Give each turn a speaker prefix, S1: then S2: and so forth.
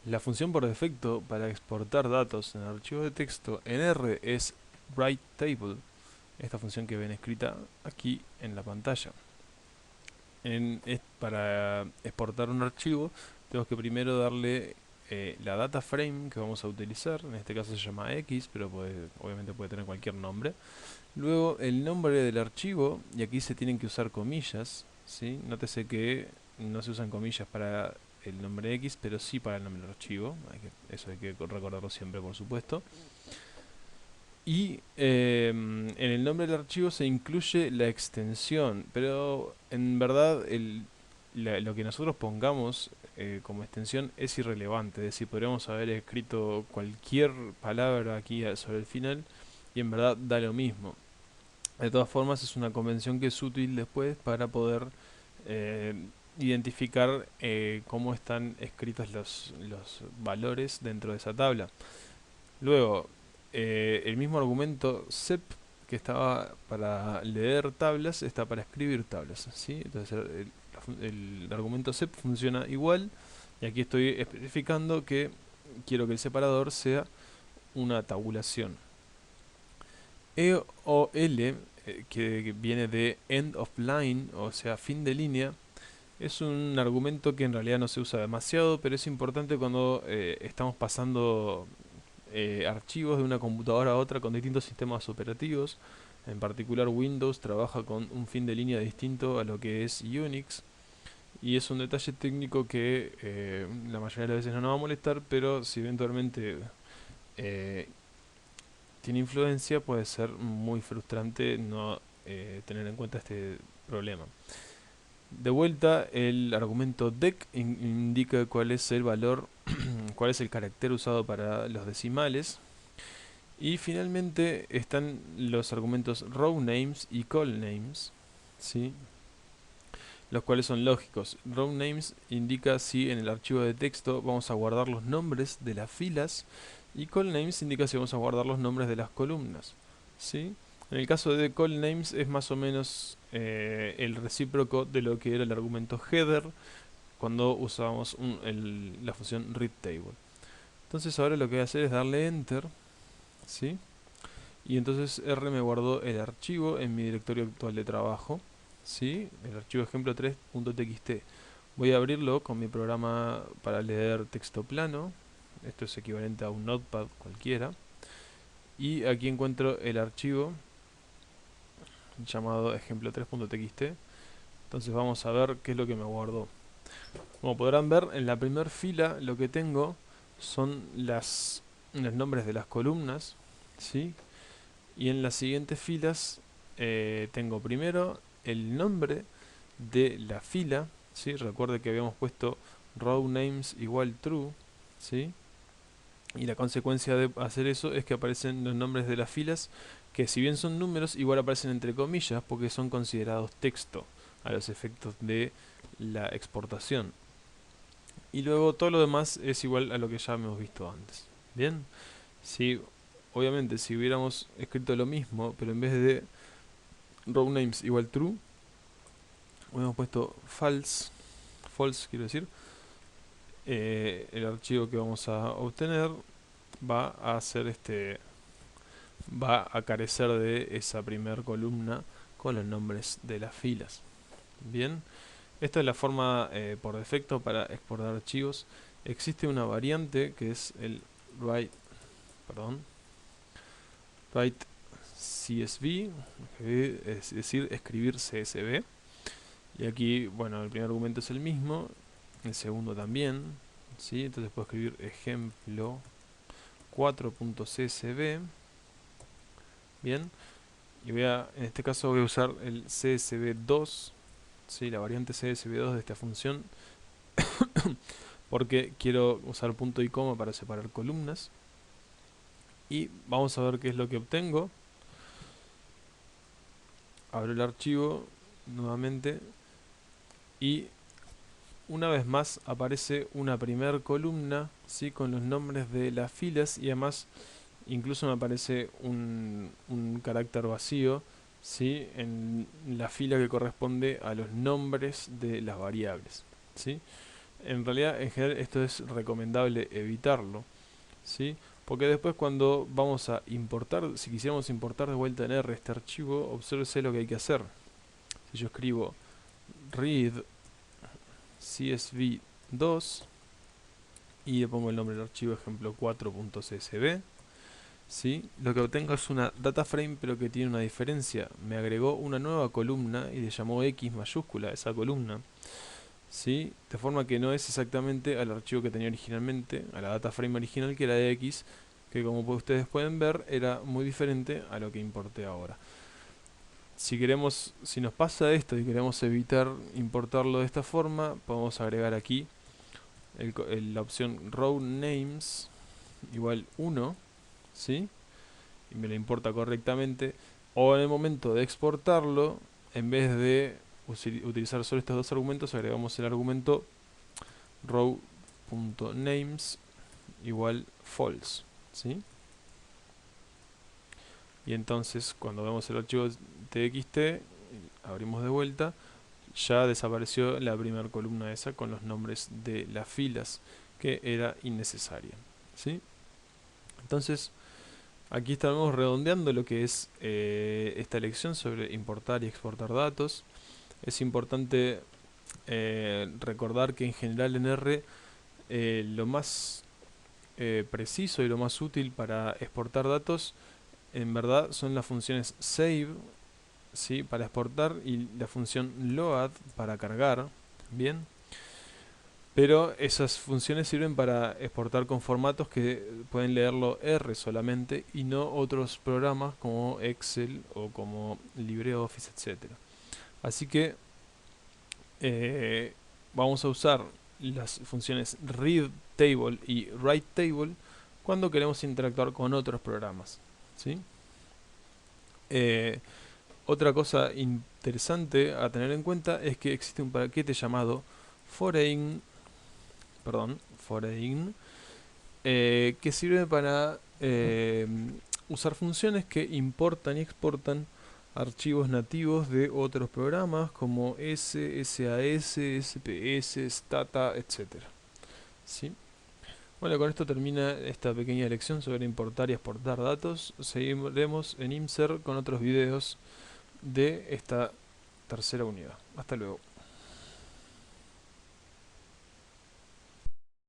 S1: La función por defecto para exportar datos en archivos de texto en R es WriteTable, esta función que ven escrita aquí en la pantalla. Para exportar un archivo tenemos que primero darle la data frame que vamos a utilizar, en este caso se llama X, pero obviamente puede tener cualquier nombre. Luego el nombre del archivo, y aquí se tienen que usar comillas, ¿sí? Nótese que no se usan comillas para el nombre X, pero sí para el nombre del archivo. Eso hay que recordarlo siempre, por supuesto. Y en el nombre del archivo se incluye la extensión, pero en verdad lo que nosotros pongamos como extensión es irrelevante. Es decir, podríamos haber escrito cualquier palabra aquí sobre el final y en verdad da lo mismo. De todas formas, es una convención que es útil después para poder eh, identificar cómo están escritos los valores dentro de esa tabla. Luego, el mismo argumento sep que estaba para leer tablas está para escribir tablas, ¿sí? Entonces el argumento sep funciona igual y aquí estoy especificando que quiero que el separador sea una tabulación. EOL, que viene de end of line, o sea, fin de línea, es un argumento que en realidad no se usa demasiado, pero es importante cuando estamos pasando archivos de una computadora a otra con distintos sistemas operativos. En particular Windows trabaja con un fin de línea distinto a lo que es Unix. Y es un detalle técnico que la mayoría de las veces no nos va a molestar, pero si eventualmente eh, tiene influencia puede ser muy frustrante no tener en cuenta este problema. De vuelta, el argumento dec indica cuál es el valor, cuál es el carácter usado para los decimales. Y finalmente están los argumentos row names y call names, ¿sí? Los cuales son lógicos. Row names indica si en el archivo de texto vamos a guardar los nombres de las filas y call names indica si vamos a guardar los nombres de las columnas, ¿sí? En el caso de call names es más o menos el recíproco de lo que era el argumento header cuando usábamos la función readTable. Entonces ahora lo que voy a hacer es darle enter, ¿sí? Y entonces R me guardó el archivo en mi directorio actual de trabajo, ¿sí? El archivo ejemplo 3.txt. Voy a abrirlo con mi programa para leer texto plano. Esto es equivalente a un notepad cualquiera. Y aquí encuentro el archivo llamado ejemplo 3.txt. Entonces vamos a ver qué es lo que me guardó. Como podrán ver, en la primera fila lo que tengo son los nombres de las columnas, ¿sí? Y en las siguientes filas tengo primero el nombre de la fila, ¿sí? Recuerde que habíamos puesto row names igual true, ¿sí? Y la consecuencia de hacer eso es que aparecen los nombres de las filas, que si bien son números, igual aparecen entre comillas porque son considerados texto a los efectos de la exportación. Y luego todo lo demás es igual a lo que ya hemos visto antes. Bien, si obviamente si hubiéramos escrito lo mismo, pero en vez de row names igual true, hubiéramos puesto false quiero decir, el archivo que vamos a obtener va a ser va a carecer de esa primer columna con los nombres de las filas. Bien, esta es la forma por defecto para exportar archivos. Existe una variante que es el write, perdón, write CSV, es decir, escribir CSV. Y aquí, bueno, el primer argumento es el mismo, el segundo también, ¿sí? Entonces puedo escribir ejemplo 4.csv, bien, y en este caso voy a usar el CSV2, ¿sí? La variante CSV2 de esta función, porque quiero usar punto y coma para separar columnas. Y vamos a ver qué es lo que obtengo. Abro el archivo nuevamente y una vez más aparece una primer columna, ¿sí? Con los nombres de las filas y además incluso me aparece un carácter vacío, ¿sí? En la fila que corresponde a los nombres de las variables, ¿sí? En realidad, en general, esto es recomendable evitarlo, ¿sí? Porque después cuando vamos a importar, si quisiéramos importar de vuelta en R este archivo, obsérvese lo que hay que hacer. Si yo escribo read csv2 y le pongo el nombre del archivo ejemplo 4.csv, ¿sí? Lo que obtengo es una data frame, pero que tiene una diferencia. Me agregó una nueva columna y le llamó X mayúscula a esa columna, ¿sí? De forma que no es exactamente al archivo que tenía originalmente, a la data frame original que era de X, que como ustedes pueden ver era muy diferente a lo que importé ahora. Si nos pasa esto y queremos evitar importarlo de esta forma, podemos agregar aquí la opción row names igual 1, ¿sí? Y me lo importa correctamente. O en el momento de exportarlo, en vez de utilizar solo estos dos argumentos, agregamos el argumento row.names igual false, ¿sí? Y entonces cuando vemos el archivo txt, abrimos de vuelta, ya desapareció la primera columna esa con los nombres de las filas, que era innecesaria, ¿sí? Entonces aquí estamos redondeando lo que es esta lección sobre importar y exportar datos. Es importante recordar que en general en R lo más preciso y lo más útil para exportar datos en verdad son las funciones save, ¿sí? Para exportar, y la función load para cargar, bien. Pero esas funciones sirven para exportar con formatos que pueden leerlo R solamente y no otros programas como Excel o como LibreOffice, etcétera. Así que vamos a usar las funciones readTable y writeTable cuando queremos interactuar con otros programas, ¿sí? Otra cosa interesante a tener en cuenta es que existe un paquete llamado foreign, que sirve para usar funciones que importan y exportan archivos nativos de otros programas como SAS, SPS, Stata, etc. ¿Sí? Bueno, con esto termina esta pequeña lección sobre importar y exportar datos. Seguiremos en IMSER con otros videos de esta tercera unidad. Hasta luego.